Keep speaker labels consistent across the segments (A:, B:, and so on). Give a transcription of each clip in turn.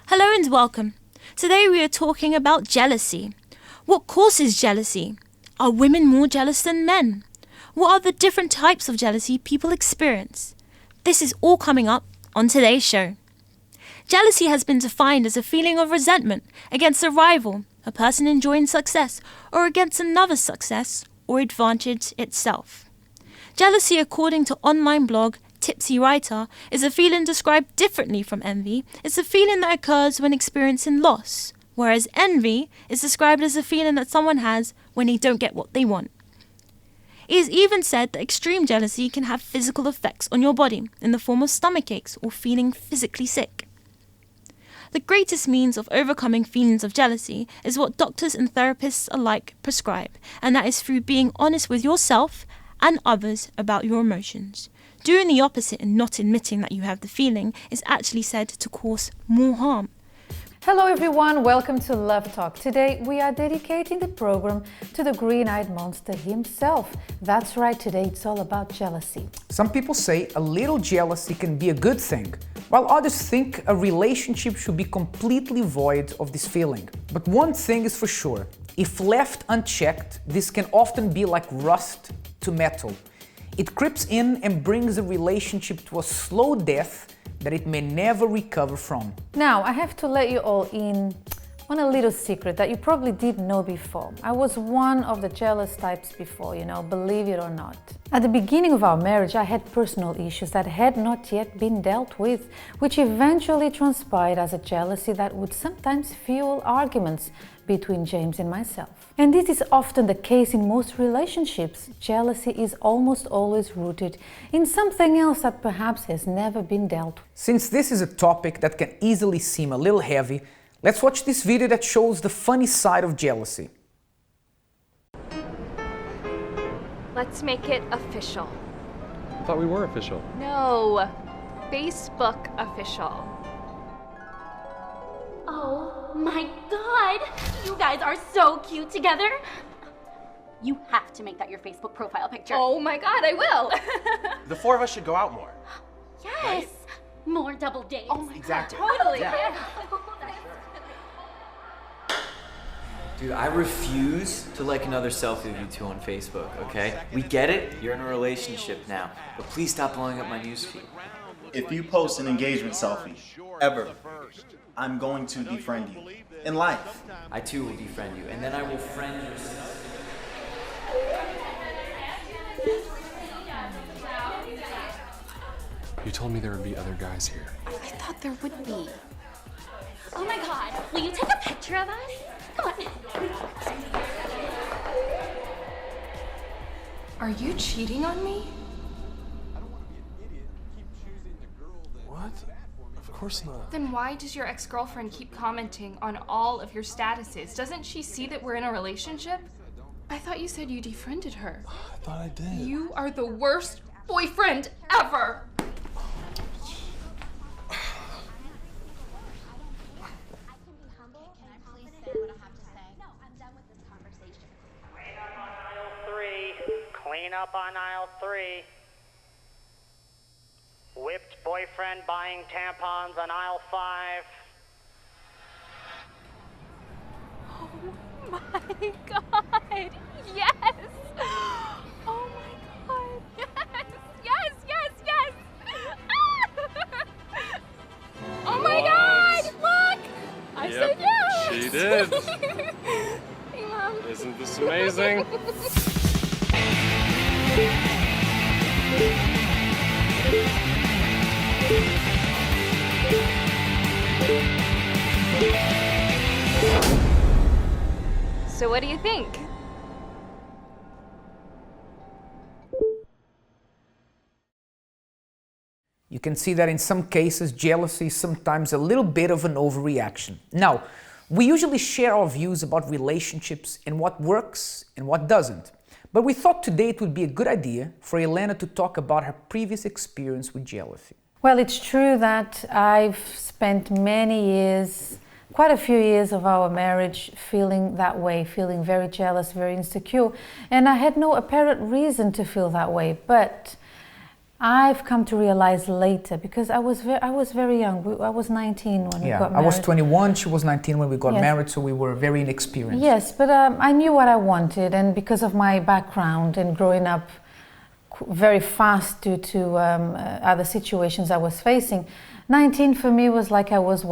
A: Hello and welcome. Today we are talking about jealousy. What causes jealousy? Are women more jealous than men? What are the different types of jealousy people experience? This is all coming up on today's show. Jealousy has been defined as a feeling of resentment against a rival, a person enjoying success, or against another's success or advantage itself. Jealousy, according to online blog Tipsy Writer, is a feeling described differently from envy. It's a feeling that occurs when experiencing loss, whereas envy is described as a feeling that someone has when they don't get what they want. It is even said that extreme jealousy can have physical effects on your body in the form of stomach aches or feeling physically sick. The greatest means of overcoming feelings of jealousy is what doctors and therapists alike prescribe, and that is through being honest with yourself and others about your emotions. Doing the opposite and not admitting that you have the feeling is actually said to cause more harm.
B: Hello everyone, welcome to Love Talk. Today we are dedicating the program to the green-eyed monster himself. That's right, today it's all about jealousy.
C: Some people say a little jealousy can be a good thing, while others think a relationship should be completely void of this feeling. But one thing is for sure, if left unchecked, this can often be like rust to metal. It creeps in and brings a relationship to a slow death that it may never recover from.
B: Now, I have to let you all in on a little secret that you probably didn't know before. I was one of the jealous types before, believe it or not. At the beginning of our marriage, I had personal issues that had not yet been dealt with, which eventually transpired as a jealousy that would sometimes fuel arguments between James and myself. And this is often the case in most relationships. Jealousy is almost always rooted in something else that perhaps has never been dealt with.
C: Since this is a topic that can easily seem a little heavy, let's watch this video that shows the funny side of jealousy.
D: Let's make it official.
E: I thought we were official.
D: No, Facebook official.
F: Oh my god! You guys are so cute together! You have to make that your Facebook profile picture.
D: Oh my god, I will!
G: The four of us should go out more.
F: Yes!
G: Right?
F: More double dates.
D: Oh my
G: Exactly.
D: god, totally!
G: Yeah.
H: Dude, I refuse to like another selfie of you two on Facebook, okay? We get it, you're in a relationship now, but please stop blowing up my newsfeed.
G: If you post an engagement selfie, ever, I'm going to defriend you. In life.
H: I too will defriend you, and then I will friend your sister.
E: You told me there would be other guys here.
D: I thought there would be.
F: Oh my god, will you take a picture of us? Come on.
D: Are you cheating on me?
E: What? Of course not.
D: Then why does your ex-girlfriend keep commenting on all of your statuses? Doesn't she see that we're in a relationship? I thought you said you defriended her.
E: I thought I did.
D: You are the worst boyfriend ever!
I: Clean up on aisle 3. Whipped boyfriend buying tampons on aisle 5.
D: Oh my god! Yes! Oh my god! Yes! Yes! Yes! Yes! Oh my god! Look! I said yes!
E: She did.
D: Hey, Mom.
E: Isn't this amazing?
D: So what do you think?
C: You can see that in some cases, jealousy is sometimes a little bit of an overreaction. Now, we usually share our views about relationships and what works and what doesn't. But we thought today it would be a good idea for Helena to talk about her previous experience with jealousy.
B: Well, it's true that I've spent many years, quite a few years of our marriage feeling that way, feeling very jealous, very insecure, and I had no apparent reason to feel that way. But I've come to realize later, because I was very young. I was 19 when we got married.
C: I was 21, she was 19 when we got
B: Yes.
C: married, so we were very inexperienced.
B: Yes, but I knew what I wanted, and because of my background and growing up very fast due to other situations I was facing, 19 for me was like I was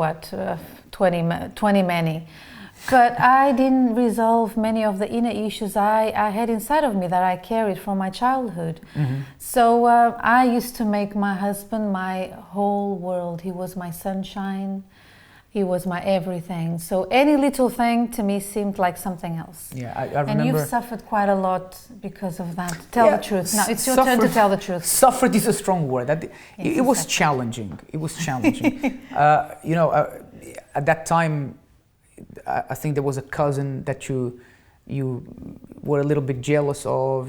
B: 20 many. But I didn't resolve many of the inner issues I had inside of me that I carried from my childhood.
C: Mm-hmm.
B: So I used to make my husband my whole world. He was my sunshine. He was my everything. So any little thing to me seemed like something else.
C: Yeah, I remember.
B: And you've suffered quite a lot because of that. Tell the truth. Now it's your turn to tell the truth.
C: Suffered is a strong word. It was
B: exactly.
C: challenging. It was challenging. At that time, I think there was a cousin that you were a little bit jealous of,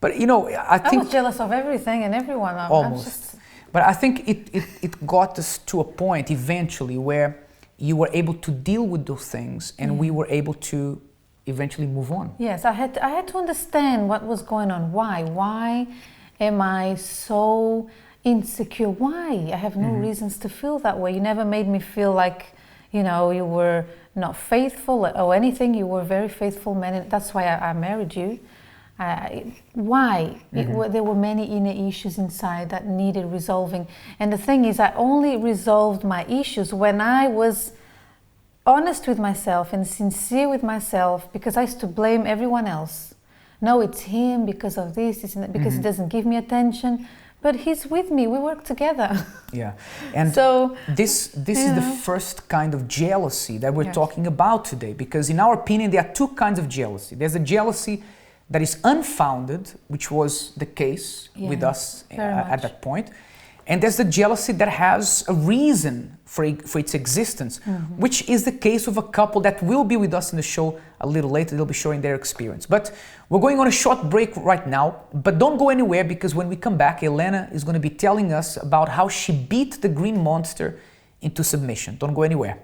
C: but I think
B: I was jealous of everything and everyone.
C: Almost. But I think it got us to a point eventually where you were able to deal with those things, and we were able to eventually move on.
B: Yes, I had to understand what was going on. Why am I so insecure? Why? I have no reasons to feel that way. You never made me feel like, you were not faithful or anything. You were a very faithful man, and that's why I married you. Why? There were many inner issues inside that needed resolving. And the thing is, I only resolved my issues when I was honest with myself and sincere with myself, because I used to blame everyone else. No, it's him because of this and that, because he doesn't give me attention. But he's with me, we work together.
C: Yeah, and
B: so
C: this is the first kind of jealousy that we're talking about today, because in our opinion there are two kinds of jealousy. There's a jealousy that is unfounded, which was the case with us at that point, and there's the jealousy that has a reason for its existence, which is the case of a couple that will be with us in the show a little later. They'll be sharing their experience. But we're going on a short break right now, but don't go anywhere, because when we come back, Helena is going to be telling us about how she beat the green monster into submission. Don't go anywhere.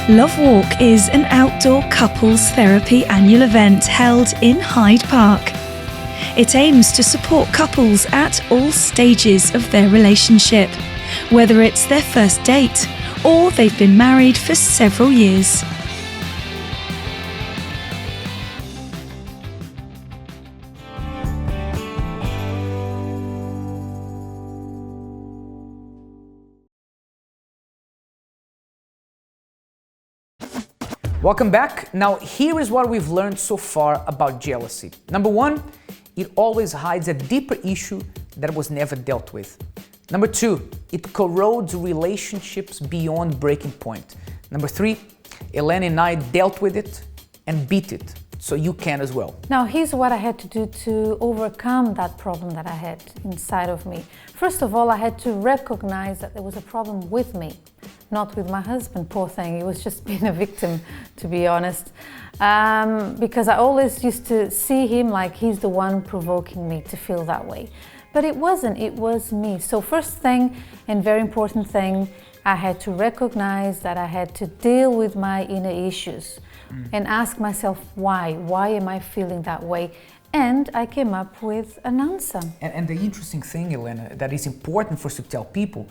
J: Love Walk is an outdoor couples therapy annual event held in Hyde Park. It aims to support couples at all stages of their relationship, whether it's their first date or they've been married for several years.
C: Welcome back. Now, here is what we've learned so far about jealousy. Number one, it always hides a deeper issue that was never dealt with. Number two, it corrodes relationships beyond breaking point. Number three, Helena and I dealt with it and beat it, so you can as well.
B: Now, here's what I had to do to overcome that problem that I had inside of me. First of all, I had to recognize that there was a problem with me, not with my husband, poor thing. He was just being a victim, to be honest. Because I always used to see him like he's the one provoking me to feel that way. But it wasn't, it was me. So first thing, and very important thing, I had to recognize that I had to deal with my inner issues and ask myself why. Why am I feeling that way? And I came up with an answer.
C: And the interesting thing, Helena, that is important for us to tell people,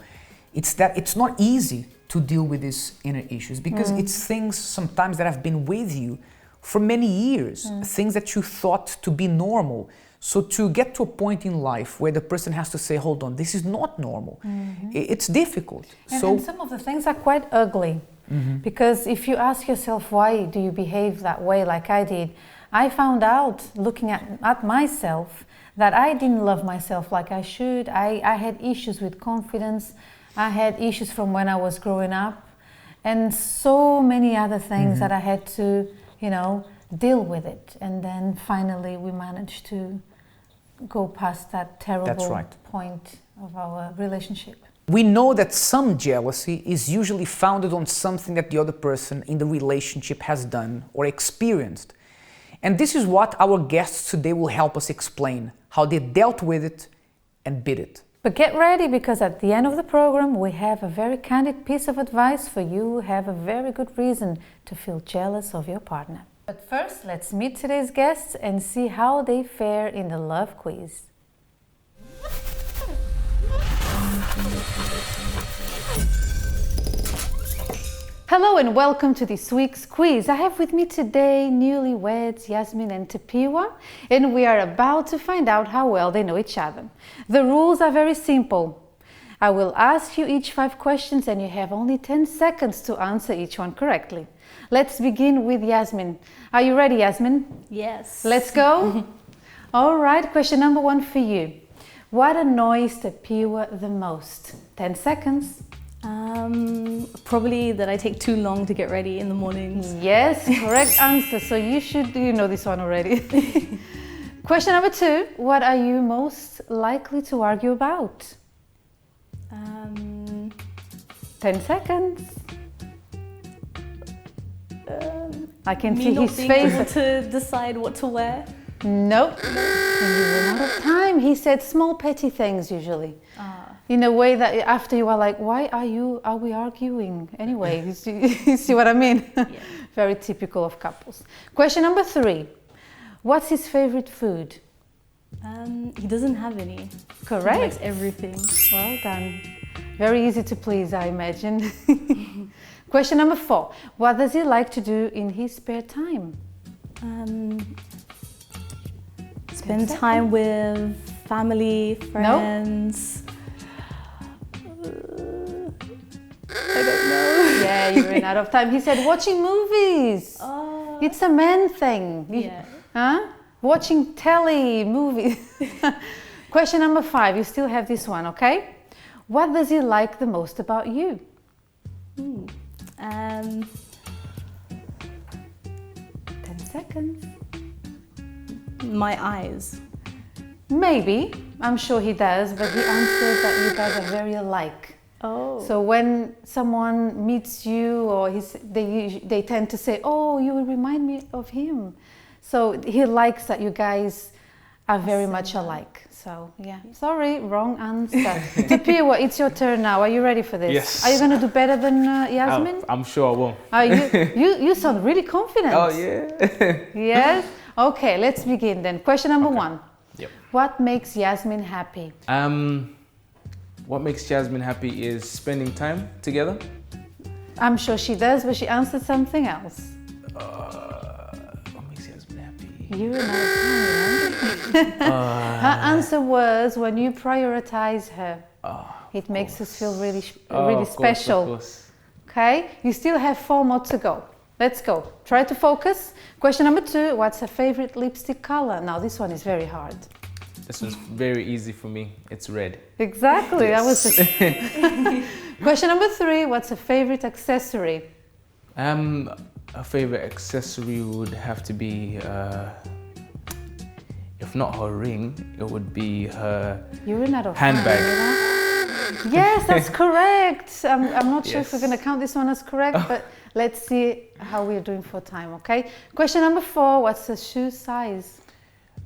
C: it's that it's not easy to deal with these inner issues, because it's things sometimes that have been with you for many years, things that you thought to be normal. So to get to a point in life where the person has to say, hold on, this is not normal, it's difficult.
B: And some of the things are quite ugly, because if you ask yourself, why do you behave that way like I did? I found out, looking at myself, that I didn't love myself like I should. I had issues with confidence. I had issues from when I was growing up, and so many other things that I had to, deal with it. And then finally we managed to go past that terrible point of our relationship.
C: We know that some jealousy is usually founded on something that the other person in the relationship has done or experienced. And this is what our guests today will help us explain, how they dealt with it and beat it.
B: But get ready, because at the end of the program we have a very candid piece of advice for you who have a very good reason to feel jealous of your partner. But first, let's meet today's guests and see how they fare in the love quiz. Hello and welcome to this week's quiz. I have with me today newlyweds Yasmin and Tepiwa, and we are about to find out how well they know each other. The rules are very simple. I will ask you each 5 questions and you have only 10 seconds to answer each one correctly. Let's begin with Yasmin. Are you ready, Yasmin?
A: Yes.
B: Let's go. All right, question number 1 for you. What annoys Tepiwa the most? 10 seconds.
K: Probably that I take too long to get ready in the mornings.
B: Yes, correct answer. So you know this one already. Question number 2. What are you most likely to argue about? 10 seconds. I can see his face.
K: Being able to decide what to wear.
B: Nope. And you run out of time. He said small petty things usually. In a way that after you are like, why are we arguing anyway? You see what I mean? Yeah. Very typical of couples. Question number 3. What's his favorite food?
K: He doesn't have any.
B: Correct.
K: He likes everything.
B: Well done. Very easy to please, I imagine. Question number 4. What does he like to do in his spare time?
K: Spend time with family, friends.
B: Nope.
K: I don't know.
B: Yeah, you ran out of time. He said watching movies.
K: Oh.
B: It's a man thing.
K: Yeah.
B: Huh? Watching telly, movies. Question number 5. You still have this one, okay? What does he like the most about you? 10 seconds.
K: My eyes.
B: Maybe. I'm sure he does, but he answered that you guys are very alike.
K: Oh.
B: So when someone meets you, or they tend to say, "Oh, you will remind me of him." So he likes that you guys are very much alike. So yeah, sorry, wrong answer. Tepiwa, it's your turn now. Are you ready for this?
L: Yes.
B: Are you going to do better than Yasmin?
L: I'm sure I will.
B: You sound really confident.
L: Oh yeah.
B: Yes. Okay, let's begin then. Question number 1.
L: Yep.
B: What makes Yasmin happy?
L: What makes Jasmine happy is spending time together.
B: I'm sure she does, but she answered something else.
L: What makes Jasmine happy?
B: You ran out of time, her answer was when you prioritize her. It makes us feel really special.
L: Of course.
B: Okay, you still have 4 more to go. Let's go. Try to focus. Question number 2. What's her favorite lipstick color? Now this one is very hard.
L: This one's very easy for me. It's red.
B: Exactly.
L: Yes.
B: That was Question number 3. What's her favorite accessory?
L: A favorite accessory would have to be, if not her ring, it would be her handbag.
B: Yes, that's correct. I'm not sure if
L: Yes.
B: we're going to count this one as correct, but let's see how we're doing for time, okay? Question number 4, what's the shoe size?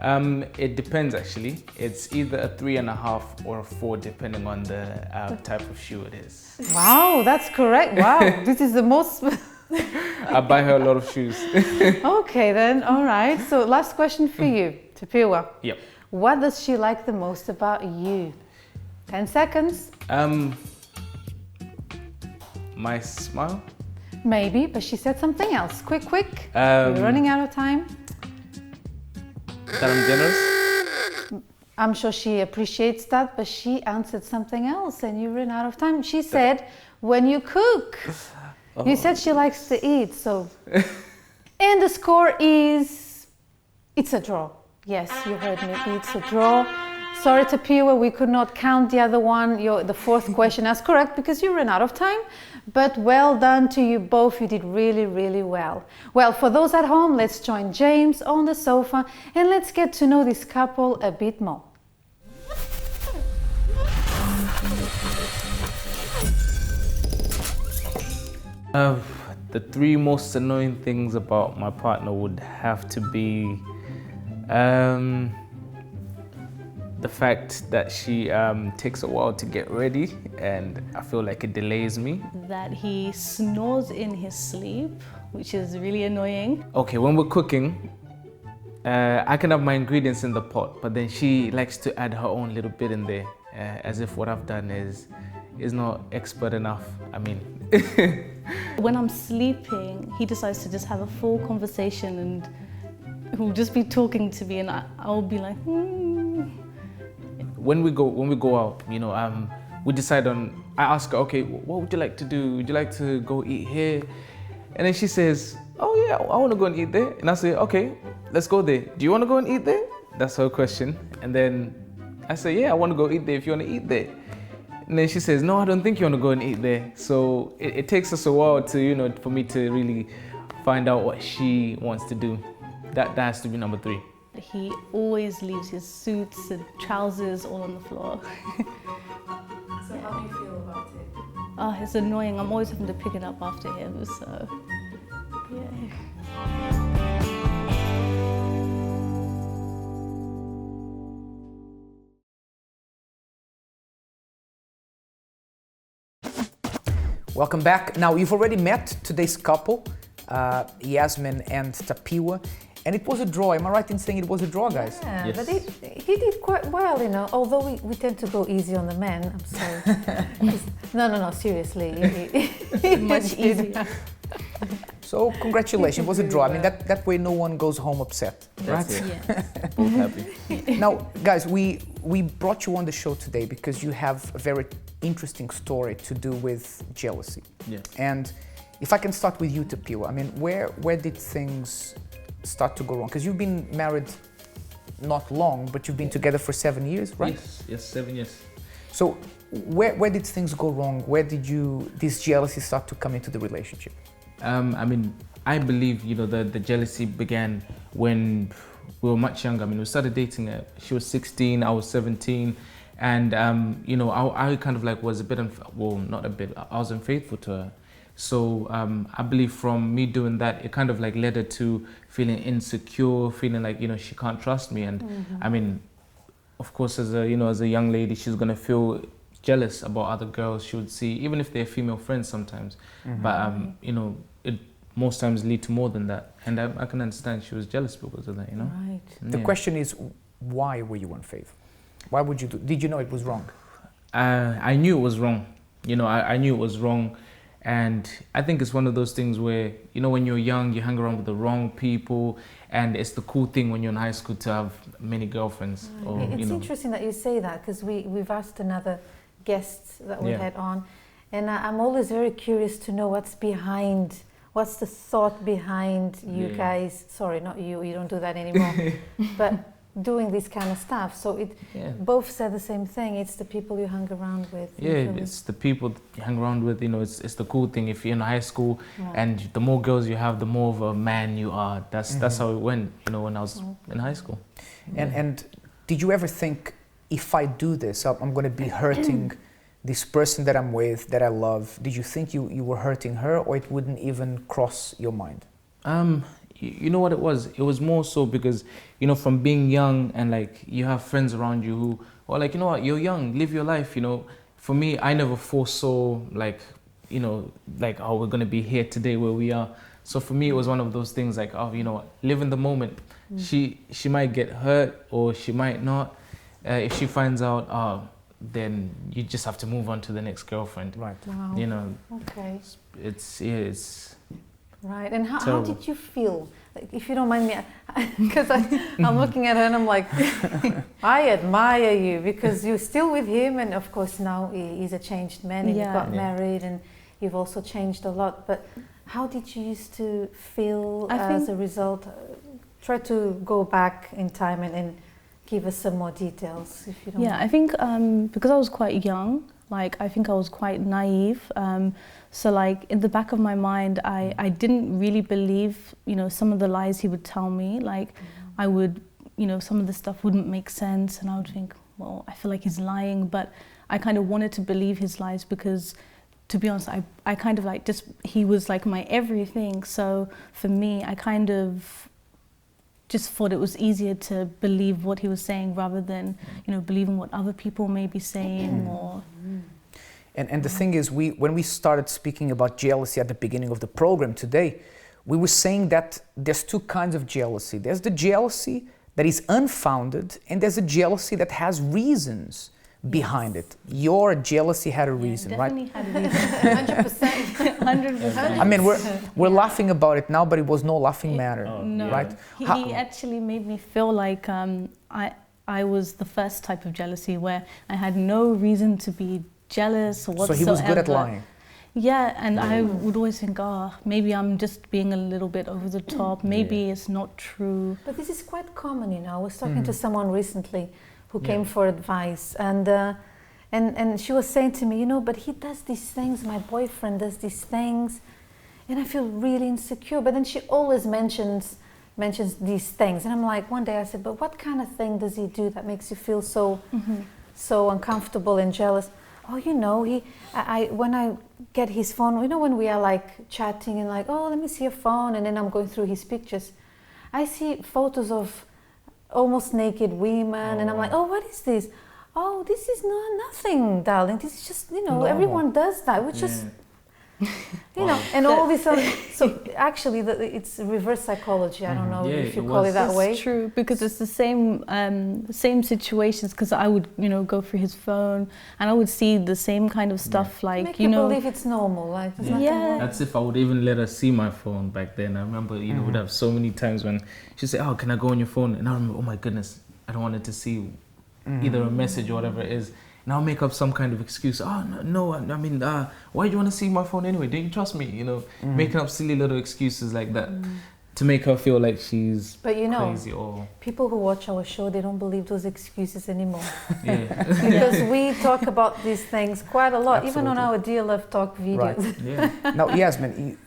L: It depends actually. It's either a 3.5 or a 4 depending on the type of shoe it is.
B: Wow, that's correct. Wow, this is the most...
L: I buy her a lot of shoes.
B: Okay then, all right. So last question for you, Tepiwa.
L: Yep.
B: What does she like the most about you? 10 seconds.
L: My smile.
B: Maybe, but she said something else. Quick.
L: You're
B: We're running out of time.
L: That I'm generous.
B: I'm sure she appreciates that, but she answered something else and you ran out of time. She said, when you cook. You said she likes to eat, so... And the score is... It's a draw. Yes, you heard me. It's a draw. Sorry, Tepiwa, we could not count the other one, the 4th question as correct because you ran out of time. But well done to you both. You did really, really well. Well, for those at home, let's join James on the sofa and let's get to know this couple a bit more.
L: The three most annoying things about my partner would have to be the fact that she takes a while to get ready, and I feel like it delays me.
K: That he snores in his sleep, which is really annoying.
L: Okay, when we're cooking, I can have my ingredients in the pot, but then she likes to add her own little bit in there, as if what I've done is not expert enough. I mean.
K: When I'm sleeping, he decides to just have a full conversation, and he'll just be talking to me, and I'll be like,
L: When we go out, you know, we decide on. I ask her, okay, what would you like to do? Would you like to go eat here? And then she says, oh yeah, I want to go and eat there. And I say, okay, let's go there. Do you want to go and eat there? That's her question. And then I say, yeah, I want to go eat there if you want to eat there. And then she says, no, I don't think you want to go and eat there. So it takes us a while to, you know, for me to really find out what she wants to do. That has to be number 3.
K: he always leaves his suits and trousers all on the floor.
B: So how do you feel about it?
K: Oh, it's annoying. I'm always having to pick it up after him, so yeah.
C: Welcome back. Now, you've already met today's couple, Yasmin and Tapiwa, and it was a draw. Am I right in saying it was a draw, guys?
B: Yeah,
L: yes.
B: But he did quite well, you know, although we tend to go easy on the men. I'm sorry. No, seriously.
K: Much easier.
C: So, congratulations. It was a draw. I mean, that way no one goes home upset, right?
L: That's it.
K: Yes.
L: Both happy.
C: Now, guys, we brought you on the show today because you have a very interesting story to do with jealousy.
L: Yeah.
C: And if I can start with you, Tapiwa, I mean, where did things start to go wrong? Because you've been married not long, but you've been together for 7 years, right?
L: Yes, 7 years.
C: So where did things go wrong? Where did this jealousy start to come into the relationship?
L: I mean, I believe, you know, the jealousy began when we were much younger. I mean, we started dating, she was 16, I was 17. And, you know, I kind of like was a bit, not a bit, I was unfaithful to her. So I believe from me doing that, it kind of like led her to feeling insecure, feeling like, you know, she can't trust me. And I mean, of course, as a young lady, she's going to feel jealous about other girls she would see, even if they're female friends sometimes. But, you know, it most times lead to more than that. And I can understand she was jealous because of that, you know?
B: Right.
C: The question is, why were you unfaithful? Why would you did you know it was wrong?
L: I knew it was wrong. You know, I knew it was wrong. And I think it's one of those things where, you know, when you're young, you hang around with the wrong people, and it's the cool thing when you're in high school to have many girlfriends.
B: Right.
L: Or,
B: it's
L: you know.
B: interesting that you say that, because we've asked another guest that we
L: Yeah.
B: had on, and I'm always very curious to know what's the thought behind you guys. Sorry, not you don't do that anymore, but doing this kind of stuff. So both said the same thing. It's the people you hung around with.
L: Yeah, it's the people you hang around with. You know, it's the cool thing. If you're in high school,
B: Right.
L: and the more girls you have, the more of a man you are. That's how it went. You know, when I was in high school.
C: And did you ever think, if I do this, I'm going to be hurting this person that I'm with, that I love? Did you think you were hurting her, or it wouldn't even cross your mind?
L: You know what it was? It was more so because, you know, from being young and like you have friends around you who are like, you know what, you're young, live your life, you know. For me, I never foresaw like, you know, like, oh, we're going to be here today where we are. So for me, it was one of those things like, oh, you know, live in the moment. She might get hurt or she might not. If she finds out, then you just have to move on to the next girlfriend.
C: Right.
B: Wow.
L: You know,
B: Okay.
L: it's
B: Right. And how did you feel? Like, if you don't mind me, because I'm looking at her and I'm like, I admire you because you're still with him, and of course now he's a changed man, and you got married, and you've also changed a lot. But how did you used to feel as a result? Try to go back in time and give us some more details, if you don't mind.
K: I think because I was quite young, like I think I was quite naive. So like in the back of my mind, I didn't really believe, you know, some of the lies he would tell me. Like I would, you know, some of the stuff wouldn't make sense, and I would think, well, I feel like he's lying. But I kind of wanted to believe his lies because to be honest, I kind of like he was like my everything. So for me, I kind of just thought it was easier to believe what he was saying rather than, believing what other people may be saying or...
C: And the thing is, when we started speaking about jealousy at the beginning of the program today, we were saying that there's two kinds of jealousy. There's the jealousy that is unfounded, and there's a jealousy that has reasons behind it. Your jealousy had a reason, right?
K: Definitely had a reason. 100%. 100%.
C: I mean, we're laughing about it now, but it was no laughing matter,
K: no.
C: right?
K: He actually made me feel like I was the first type of jealousy where I had no reason to be jealous or whatsoever.
C: So he was good at lying.
K: Yeah, and I would always think, maybe I'm just being a little bit over the top. Maybe it's not true.
B: But this is quite common, I was talking to someone recently who came for advice, and she was saying to me, but he does these things, my boyfriend does these things, and I feel really insecure. But then she always mentions these things, and I'm like, one day I said, but what kind of thing does he do that makes you feel so uncomfortable and jealous? Oh, when I get his phone, when we are like chatting and like, oh, let me see your phone, and then I'm going through his pictures, I see photos of almost naked women, and I'm like, oh, what is this? Oh, this is nothing, darling. This is just, everyone does that. We just, and all this other, so actually it's reverse psychology. I don't know if you call it that way.
K: It's true, because it's the same situations, because I would, go through his phone and I would see the same kind of stuff, like,
B: Make you believe it's normal, like there's nothing wrong.
L: That's if I would even let her see my phone back then. I remember, we'd have so many times when she'd say, oh, can I go on your phone? And I remember, oh my goodness, I don't want her to see either a message or whatever it is. And I'll make up some kind of excuse. Oh, no, I mean, why do you want to see my phone anyway? Don't you trust me? Making up silly little excuses like that to make her feel like she's crazy. Or
B: people who watch our show, they don't believe those excuses anymore. Because we talk about these things quite a lot, even on our Dear Love Talk videos.
C: Right. Now, Yasmin,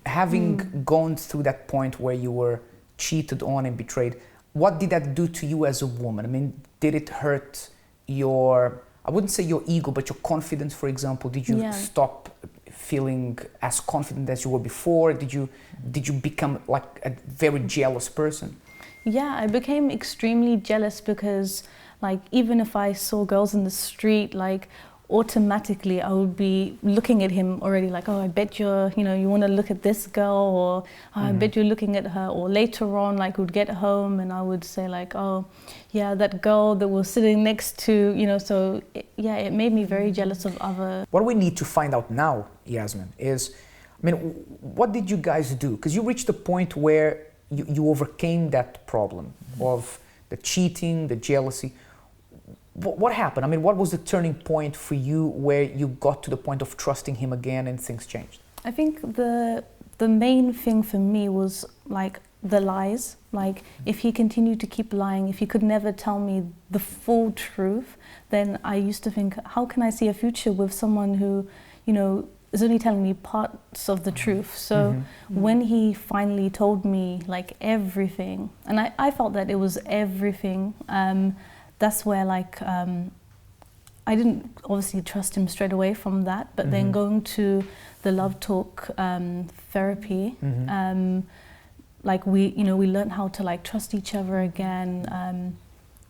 C: having gone through that point where you were cheated on and betrayed, what did that do to you as a woman? I mean, did it hurt your, I wouldn't say your ego, but your confidence, for example? Did you stop feeling as confident as you were before? Did you become like a very jealous person?
K: Yeah, I became extremely jealous because, like, even if I saw girls in the street, like, automatically I would be looking at him already, like, oh, I bet you're, you want to look at this girl, or oh, I bet you're looking at her. Or later on, like, we'd get home and I would say, like, oh, yeah, that girl that was sitting next to, so it made me very jealous of other.
C: What we need to find out now, Yasmin, is, I mean, what did you guys do? Because you reached a point where you overcame that problem of the cheating, the jealousy. What happened? I mean, what was the turning point for you where you got to the point of trusting him again and things changed?
K: I think the main thing for me was, like, the lies. Like, if he continued to keep lying, if he could never tell me the full truth, then I used to think, how can I see a future with someone who, is only telling me parts of the truth? So when he finally told me, like, everything, and I felt that it was everything, that's where, like, I didn't obviously trust him straight away from that, but then going to the Love Talk therapy, like, we learned how to, like, trust each other again,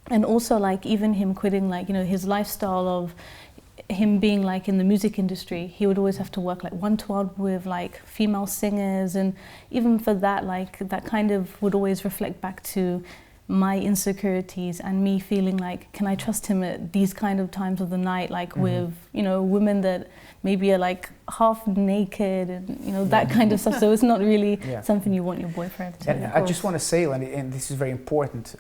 K: and also, like, even him quitting, like, his lifestyle of him being, like, in the music industry. He would always have to work, like, one-to-one with, like, female singers, and even for that, like, that kind of would always reflect back to my insecurities and me feeling like, can I trust him at these kind of times of the night, like with, women that maybe are, like, half naked and, that kind of stuff. So it's not really something you want your boyfriend to.
C: And I just want to say, and this is very important,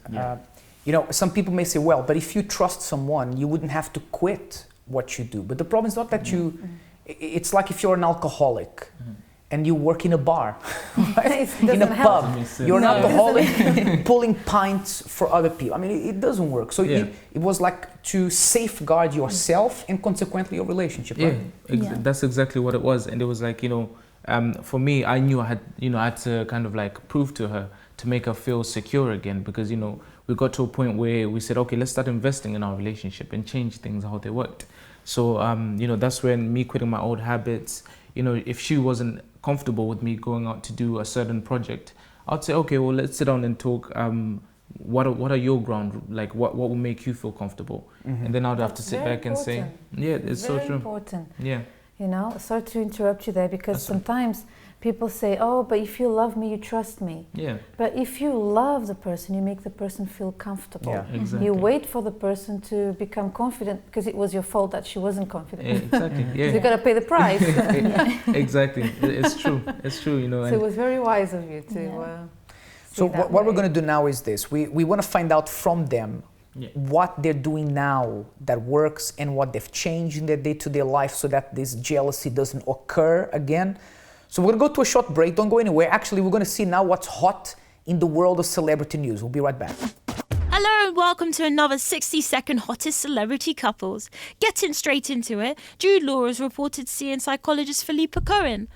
C: some people may say, well, but if you trust someone, you wouldn't have to quit what you do. But the problem is not that it's like if you're an alcoholic and you work in a bar, right? In a pub. You're an alcoholic pulling pints for other people. I mean, it doesn't work. So it was like to safeguard yourself and consequently your relationship, right?
L: That's exactly what it was. And it was like, for me, I knew I had to kind of like prove to her to make her feel secure again, because, we got to a point where we said, okay, let's start investing in our relationship and change things how they worked. So, that's when me quitting my old habits, if she wasn't comfortable with me going out to do a certain project, I'd say, okay, well, let's sit down and talk. What are your ground, like what will make you feel comfortable? And then I'd have to sit back and say, yeah, it's so true.
B: Very important.
L: Yeah.
B: Sorry to interrupt you there, because sometimes people say, oh, but if you love me, you trust me.
L: Yeah.
B: But if you love the person, you make the person feel comfortable.
L: Yeah, exactly.
B: You wait for the person to become confident because it was your fault that she wasn't confident.
L: Exactly, yeah.
B: You gotta pay the price.
L: Exactly, it's true, so
B: it was very wise of you to
C: So what we're going to do now is this. We want to find out from them what they're doing now that works and what they've changed in their day-to-day life so that this jealousy doesn't occur again. So we're going to go to a short break. Don't go anywhere. Actually, we're going to see now what's hot in the world of celebrity news. We'll be right back.
A: Hello and welcome to another 60-second hottest celebrity couples. Getting straight into it, Jude Law has reported seeing psychologist Philippa Cohen.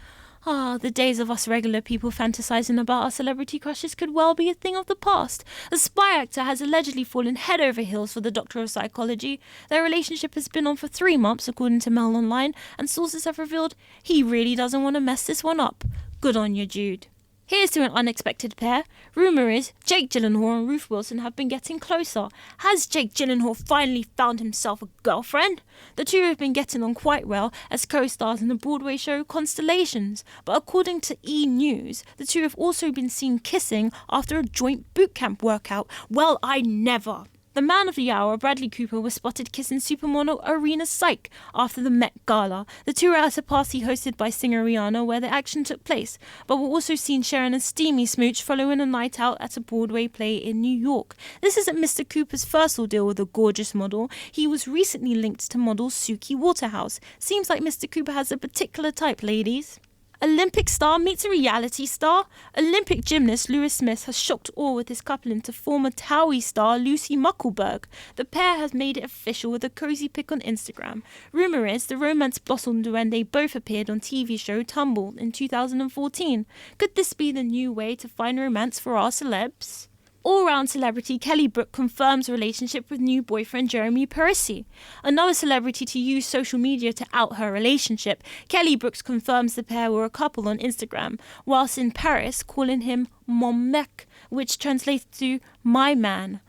A: The days of us regular people fantasizing about our celebrity crushes could well be a thing of the past. The spy actor has allegedly fallen head over heels for the Doctor of Psychology. Their relationship has been on for 3 months, according to Mail Online, and sources have revealed he really doesn't want to mess this one up. Good on you, Jude. Here's to an unexpected pair. Rumour is Jake Gyllenhaal and Ruth Wilson have been getting closer. Has Jake Gyllenhaal finally found himself a girlfriend? The two have been getting on quite well as co-stars in the Broadway show Constellations. But according to E! News, the two have also been seen kissing after a joint boot camp workout. Well, I never. The man of the hour, Bradley Cooper, was spotted kissing supermodel Arena Syke after the Met Gala. The two were at a party hosted by singer Rihanna where the action took place, but were also seen sharing a steamy smooch following a night out at a Broadway play in New York. This isn't Mr. Cooper's first ordeal with a gorgeous model. He was recently linked to model Suki Waterhouse. Seems like Mr. Cooper has a particular type, ladies. Olympic star meets a reality star. Olympic gymnast Lewis Smith has shocked all with his coupling to former Towie star Lucy Muckleberg. The pair has made it official with a cozy pic on Instagram. Rumour is the romance blossomed when they both appeared on TV show Tumble in 2014. Could this be the new way to find romance for our celebs? All-round celebrity Kelly Brook confirms relationship with new boyfriend Jeremy Parisi. Another celebrity to use social media to out her relationship, Kelly Brooks confirms the pair were a couple on Instagram, whilst in Paris calling him mon mec, which translates to my man.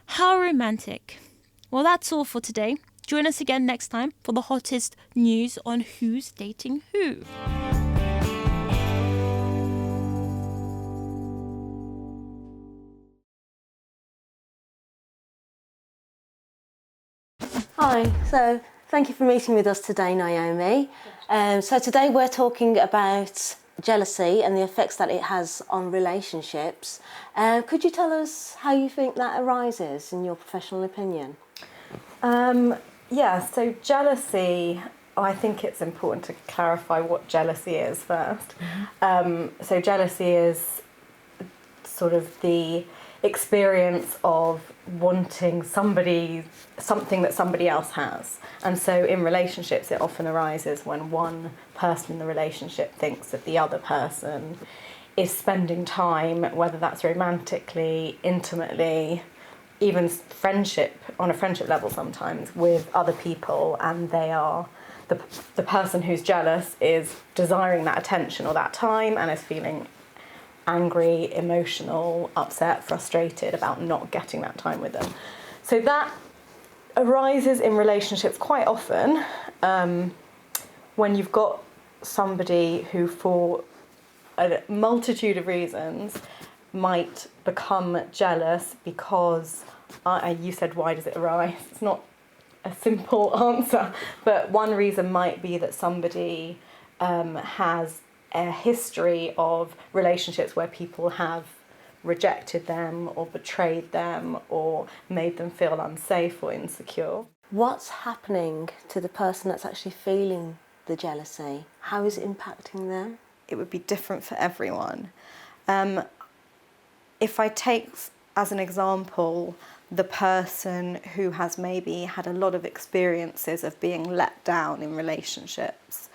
A: How romantic. Well, that's all for today. Join us again next time for the hottest news on who's dating who.
M: Hi, so thank you for meeting with us today, Naomi. So today we're talking about jealousy and the effects that it has on relationships. Could you tell us how you think that arises in your professional opinion?
N: Yeah, so jealousy, I think it's important to clarify what jealousy is first. So jealousy is sort of the experience of wanting something that somebody else has. And so in relationships it often arises when one person in the relationship thinks that the other person is spending time, whether that's romantically, intimately, even on a friendship level sometimes, with other people, and they are the person who's jealous is desiring that attention or that time and is feeling angry, emotional, upset, frustrated about not getting that time with them. So that arises in relationships quite often when you've got somebody who, for a multitude of reasons, might become jealous because, you said, why does it arise? It's not a simple answer, but one reason might be that somebody has a history of relationships where people have rejected them or betrayed them or made them feel unsafe or insecure.
M: What's happening to the person that's actually feeling the jealousy? How is it impacting them?
N: It would be different for everyone. If I take as an example the person who has maybe had a lot of experiences of being let down in relationships,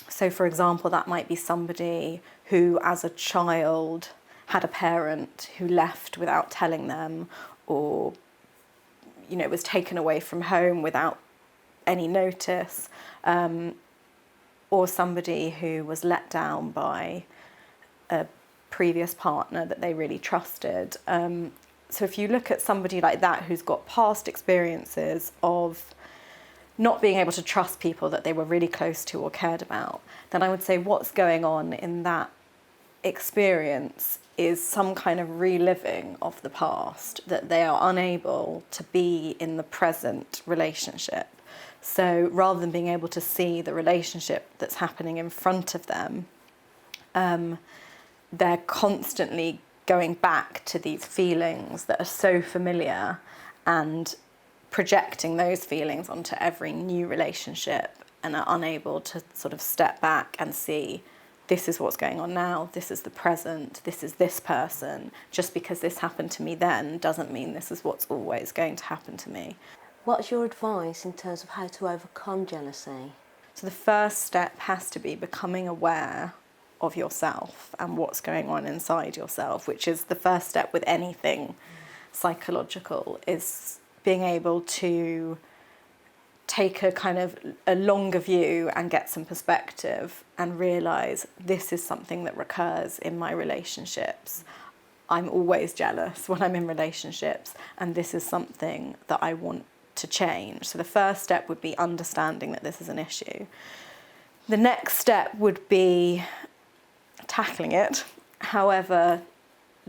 N: so for example, that might be somebody who as a child had a parent who left without telling them, or was taken away from home without any notice, or somebody who was let down by a previous partner that they really trusted. So if you look at somebody like that who's got past experiences of not being able to trust people that they were really close to or cared about, then I would say what's going on in that experience is some kind of reliving of the past, that they are unable to be in the present relationship. So rather than being able to see the relationship that's happening in front of them, they're constantly going back to these feelings that are so familiar and projecting those feelings onto every new relationship, and are unable to sort of step back and see, this is what's going on now, this is the present, this is this person. Just because this happened to me then doesn't mean this is what's always going to happen to me.
M: What's your advice in terms of how to overcome jealousy?
N: So the first step has to be becoming aware of yourself and what's going on inside yourself, which is the first step with anything psychological, is being able to take a kind of a longer view and get some perspective and realise this is something that recurs in my relationships. I'm always jealous when I'm in relationships, and this is something that I want to change. So the first step would be understanding that this is an issue. The next step would be tackling it, however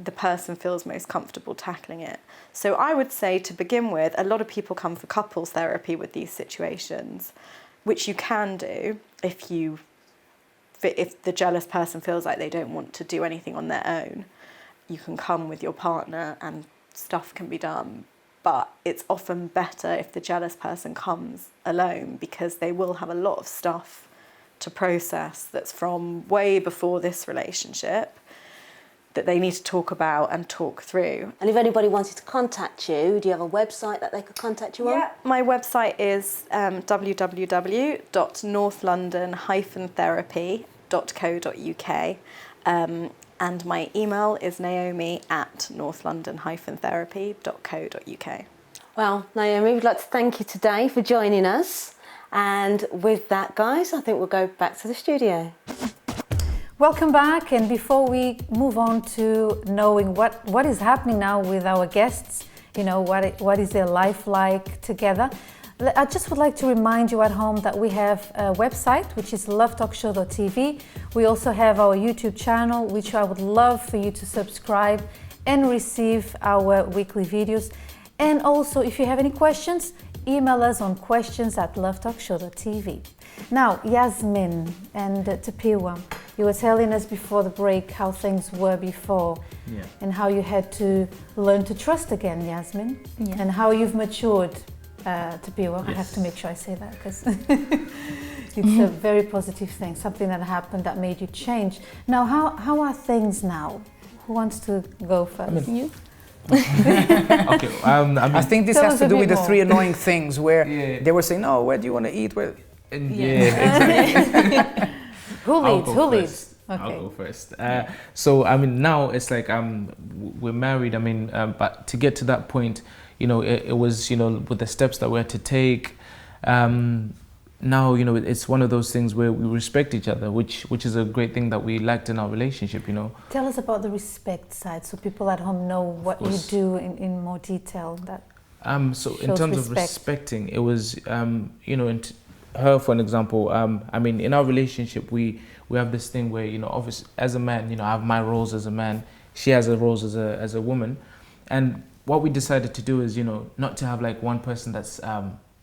N: the person feels most comfortable tackling it. So I would say, to begin with, a lot of people come for couples therapy with these situations, which you can do if the jealous person feels like they don't want to do anything on their own. You can come with your partner and stuff can be done. But it's often better if the jealous person comes alone, because they will have a lot of stuff to process that's from way before this relationship that they need to talk about and talk through.
M: And if anybody wanted to contact you, do you have a website that they could contact you on?
N: Yeah, my website is www.northlondon-therapy.co.uk, and my email is naomi@northlondon-therapy.co.uk.
M: Well, Naomi, we'd like to thank you today for joining us. And with that, guys, I think we'll go back to the studio.
B: Welcome back, and before we move on to knowing what is happening now with our guests, what is their life like together, I just would like to remind you at home that we have a website, which is lovetalkshow.tv. We also have our YouTube channel, which I would love for you to subscribe and receive our weekly videos. And also, if you have any questions, email us on questions@lovetalkshow.tv. Now, Yasmin and Tapiwa, you were telling us before the break how things were before, and how you had to learn to trust again, Yasmin, and how you've matured, Tapiwa. I have to make sure I say that, because it's a very positive thing, something that happened that made you change. Now, how are things now? Who wants to go first? You?
C: Okay, I think this has to do with the three annoying things where they were saying, "Oh, where do you want to eat?" Where?
B: Exactly. Who leads? Okay.
L: I'll go first. So now it's like we're married. But to get to that point, it was with the steps that we had to take. Now it's one of those things where we respect each other, which is a great thing that we lacked in our relationship.
B: Tell us about the respect side, so people at home know what you do in more detail. That
L: so in terms of respecting, it was her, for an example. In our relationship, we have this thing where obviously as a man, I have my roles as a man. She has her roles as a woman, and what we decided to do is not to have like one person that's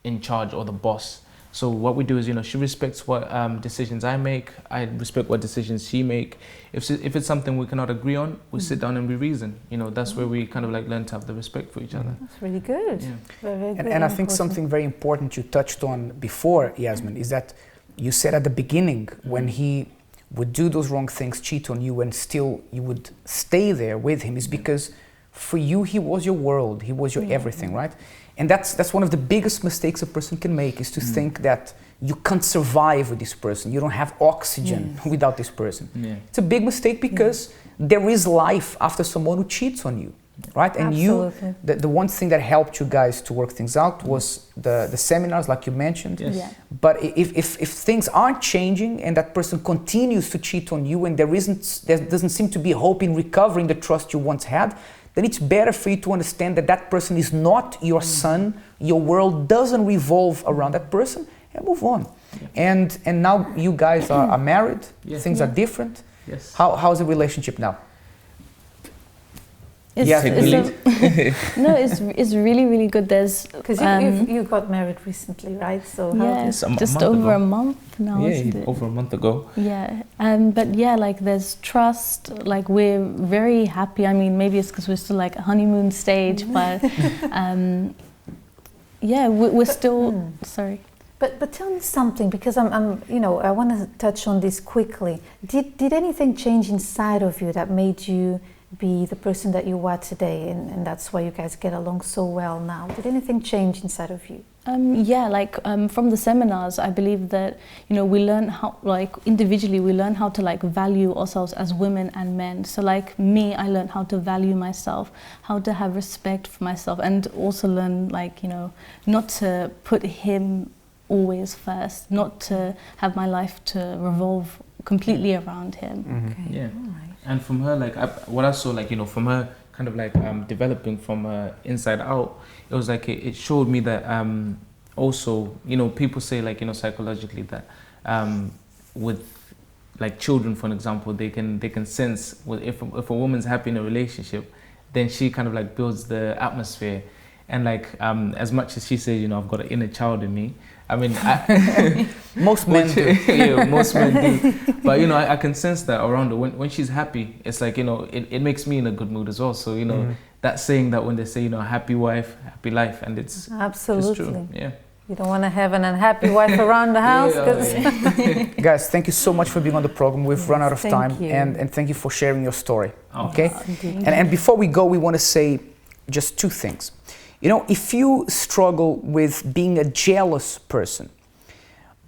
L: in charge or the boss. So what we do is, she respects what decisions I make. I respect what decisions she make. If it's something we cannot agree on, we sit down and we reason. That's where we kind of like learn to have the respect for each other.
B: That's really good.
L: Yeah.
B: Very good.
C: And I think something very important you touched on before, Yasmin, is that you said at the beginning, when he would do those wrong things, cheat on you, and still you would stay there with him, is because for you, he was your world. He was your everything, right? And that's one of the biggest mistakes a person can make, is to think that you can't survive with this person. You don't have oxygen without this person. Yeah. It's a big mistake, because there is life after someone who cheats on you. right? And
B: Absolutely.
C: the one thing that helped you guys to work things out was the seminars, like you mentioned.
L: Yes.
K: Yeah.
C: But if things aren't changing and that person continues to cheat on you and there doesn't seem to be hope in recovering the trust you once had, then it's better for you to understand that that person is not your son, your world doesn't revolve around that person, and move on. And now you guys are married,
L: Yes.
C: things are different.
L: Yes.
C: How's the relationship now?
K: It's,
C: Yes,
K: no, it's really, really good. There's
B: Because you got married recently, right? So how
K: yeah,
L: Yes, a
K: just
L: month
K: over
L: ago.
K: a month now, isn't it?
L: Over a month ago.
K: Yeah, but yeah, like there's trust. Like we're very happy. I mean, maybe it's because we're still like a honeymoon stage, but yeah, we're still. Sorry.
B: But tell me something, because I'm I want to touch on this quickly. Did anything change inside of you that made you be the person that you are today, and that's why you guys get along so well now? Did anything change inside of you?
K: Yeah, like from the seminars, I believe that we learn how, like individually, we learn how to like value ourselves as women and men. So like me, I learned how to value myself, how to have respect for myself, and also learn like not to put him always first, not to have my life to revolve completely around him.
B: Okay.
L: Yeah.
B: Right.
L: And from her, like what I saw, like from her kind of like developing from inside out, it was like it showed me that also people say like psychologically that with like children, for example, they can sense if a woman's happy in a relationship, then she kind of like builds the atmosphere. And like as much as she says, I've got an inner child in me. I mean,
C: most men do.
L: Yeah, most men do. But I can sense that around her. When she's happy, it's like it makes me in a good mood as well. So that saying that when they say happy wife, happy life, and it's
B: Absolutely.
L: It's true. Yeah.
B: You don't want to have an unhappy wife around the house.
C: Guys, thank you so much for being on the program. We've run out of
B: Thank
C: time,
B: you.
C: and thank you for sharing your story.
L: Oh.
C: Okay,
B: Indeed.
C: and before we go, we want to say just two things. If you struggle with being a jealous person,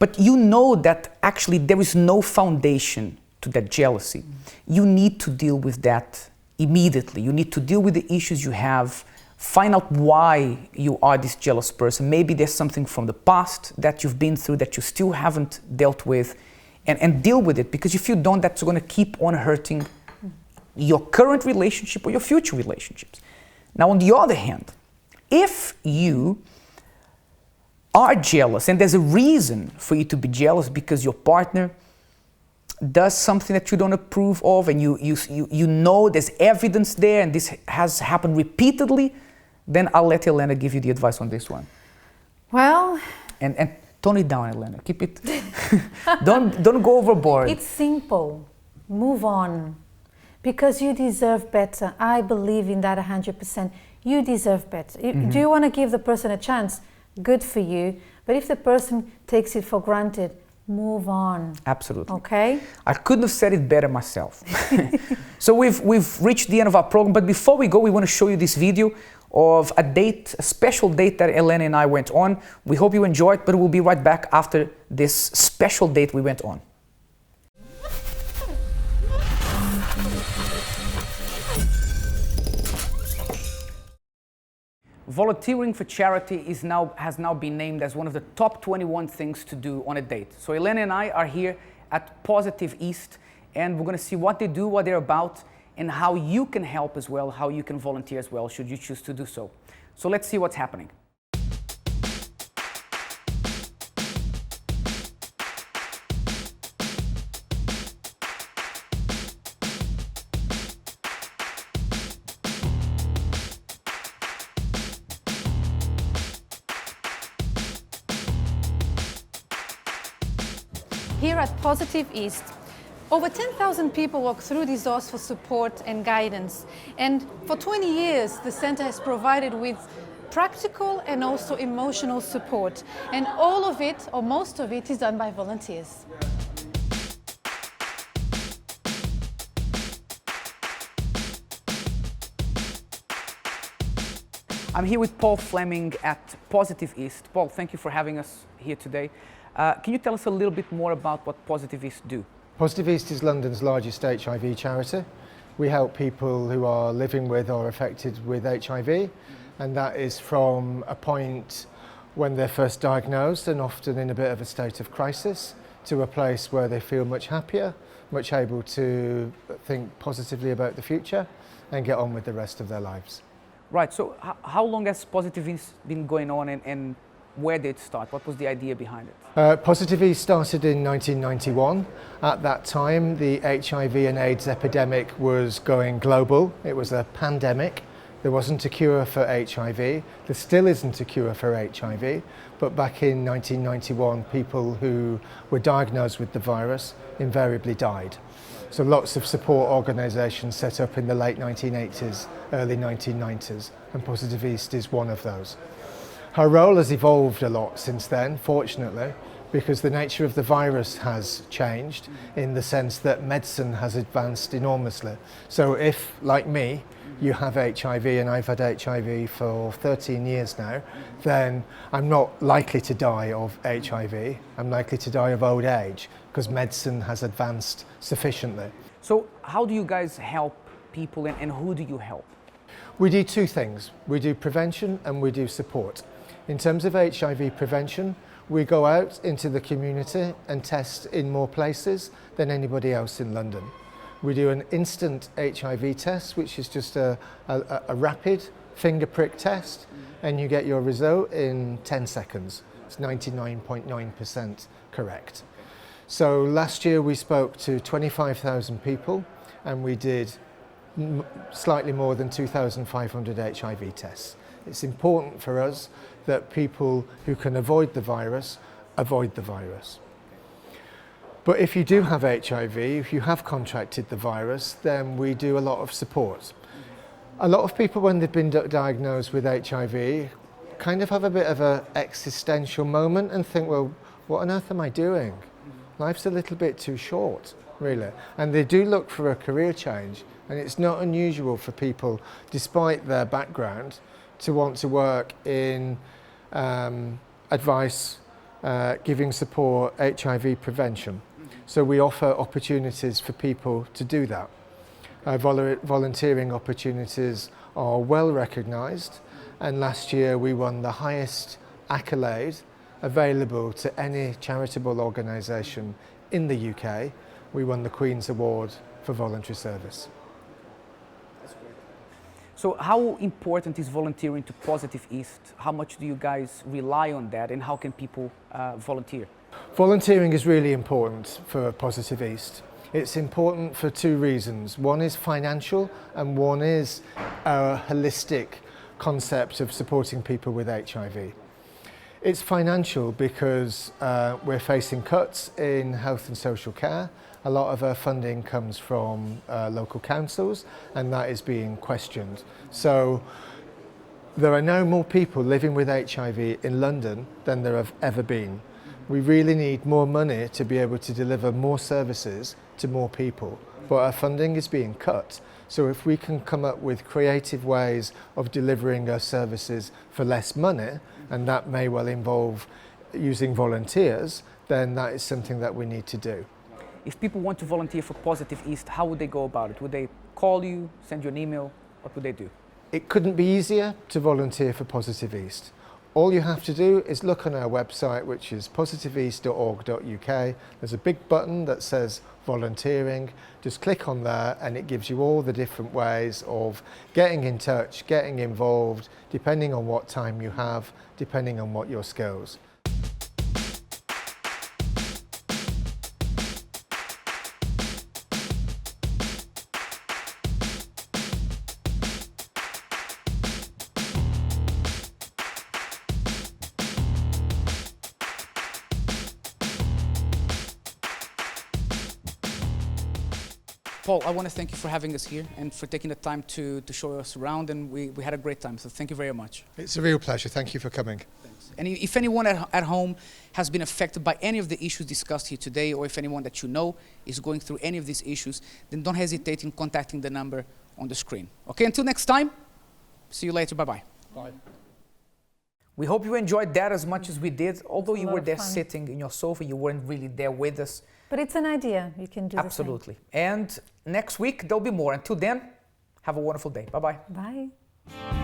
C: but you know that actually there is no foundation to that jealousy, you need to deal with that immediately. You need to deal with the issues you have, find out why you are this jealous person. Maybe there's something from the past that you've been through that you still haven't dealt with, and deal with it, because if you don't, that's going to keep on hurting your current relationship or your future relationships. Now, on the other hand, if you are jealous, and there's a reason for you to be jealous because your partner does something that you don't approve of, and you know there's evidence there, and this has happened repeatedly, then I'll let Helena give you the advice on this one.
B: Well,
C: and tone it down, Helena. Keep it. don't go overboard.
B: it's simple. Move on, because you deserve better. I believe in that 100%. You deserve better. Do you want to give the person a chance? Good for you. But if the person takes it for granted, move on.
C: Absolutely.
B: Okay?
C: I couldn't have said it better myself. So we've reached the end of our program, but before we go, we want to show you this video of a special date that Helena and I went on. We hope you enjoyed, but we'll be right back after this special date we went on. Volunteering for charity has now been named as one of the top 21 things to do on a date. So Helena and I are here at Positive East, and we're going to see what they do, what they're about, and how you can help as well, how you can volunteer as well, should you choose to do so. So let's see what's happening.
B: Here at Positive East, over 10,000 people walk through these doors for support and guidance. And for 20 years, the center has provided with practical and also emotional support. And all of it, or most of it, is done by volunteers.
C: I'm here with Paul Fleming at Positive East. Paul, thank you for having us here today. Can you tell us a little bit more about what Positive East do?
O: Positive East is London's largest HIV charity. We help people who are living with or affected with HIV, and that is from a point when they're first diagnosed and often in a bit of a state of crisis to a place where they feel much happier, much able to think positively about the future and get on with the rest of their lives.
C: Right, so how long has Positive East been going on, and where did it start? What was the idea behind it?
O: Positive East started in 1991. At that time, the HIV and AIDS epidemic was going global. It was a pandemic. There wasn't a cure for HIV. There still isn't a cure for HIV. But back in 1991, people who were diagnosed with the virus invariably died. So lots of support organisations set up in the late 1980s, early 1990s, and Positive East is one of those. Her role has evolved a lot since then, fortunately, because the nature of the virus has changed in the sense that medicine has advanced enormously. So if, like me, you have HIV, and I've had HIV for 13 years now, then I'm not likely to die of HIV. I'm likely to die of old age because medicine has advanced sufficiently.
C: So how do you guys help people, and who do you help?
O: We do two things. We do prevention and we do support. In terms of HIV prevention, we go out into the community and test in more places than anybody else in London. We do an instant HIV test, which is just a rapid finger prick test, and you get your result in 10 seconds. It's 99.9% correct. So last year we spoke to 25,000 people, and we did slightly more than 2,500 HIV tests. It's important for us that people who can avoid the virus, avoid the virus. But if you do have HIV, if you have contracted the virus, then we do a lot of support. A lot of people, when they've been diagnosed with HIV, kind of have a bit of an existential moment and think, well, what on earth am I doing? Life's a little bit too short, really. And they do look for a career change. And it's not unusual for people, despite their background, to want to work in advice, giving support, HIV prevention. So we offer opportunities for people to do that. Volunteering opportunities are well recognised, and last year we won the highest accolade available to any charitable organisation in the UK. We won the Queen's Award for voluntary service.
C: So how important is volunteering to Positive East? How much do you guys rely on that, and how can people volunteer?
O: Volunteering is really important for Positive East. It's important for two reasons. One is financial, and one is a holistic concept of supporting people with HIV. It's financial because we're facing cuts in health and social care. A lot of our funding comes from local councils, and that is being questioned. So there are now more people living with HIV in London than there have ever been. We really need more money to be able to deliver more services to more people, but our funding is being cut. So if we can come up with creative ways of delivering our services for less money, and that may well involve using volunteers, then that is something that we need to do.
C: If people want to volunteer for Positive East, how would they go about it? Would they call you, send you an email? What would they do?
O: It couldn't be easier to volunteer for Positive East. All you have to do is look on our website, which is positiveeast.org.uk. There's a big button that says volunteering. Just click on there and it gives you all the different ways of getting in touch, getting involved, depending on what time you have, depending on what your skills.
C: Paul, I want to thank you for having us here and for taking the time to show us around, and we had a great time, so thank you very much.
O: It's a real pleasure. Thank you for coming.
C: Thanks. And if anyone at home has been affected by any of the issues discussed here today, or if anyone that you know is going through any of these issues, then don't hesitate in contacting the number on the screen. Okay, until next time, see you later. Bye-bye.
O: Bye.
C: We hope you enjoyed that as much as we did. Although you were there
B: fun.
C: sitting in your sofa, you weren't really there with us.
B: But it's an idea. You can do
C: Absolutely. And next week, there'll be more. Until then, have a wonderful day. Bye-bye.
B: the same. Bye.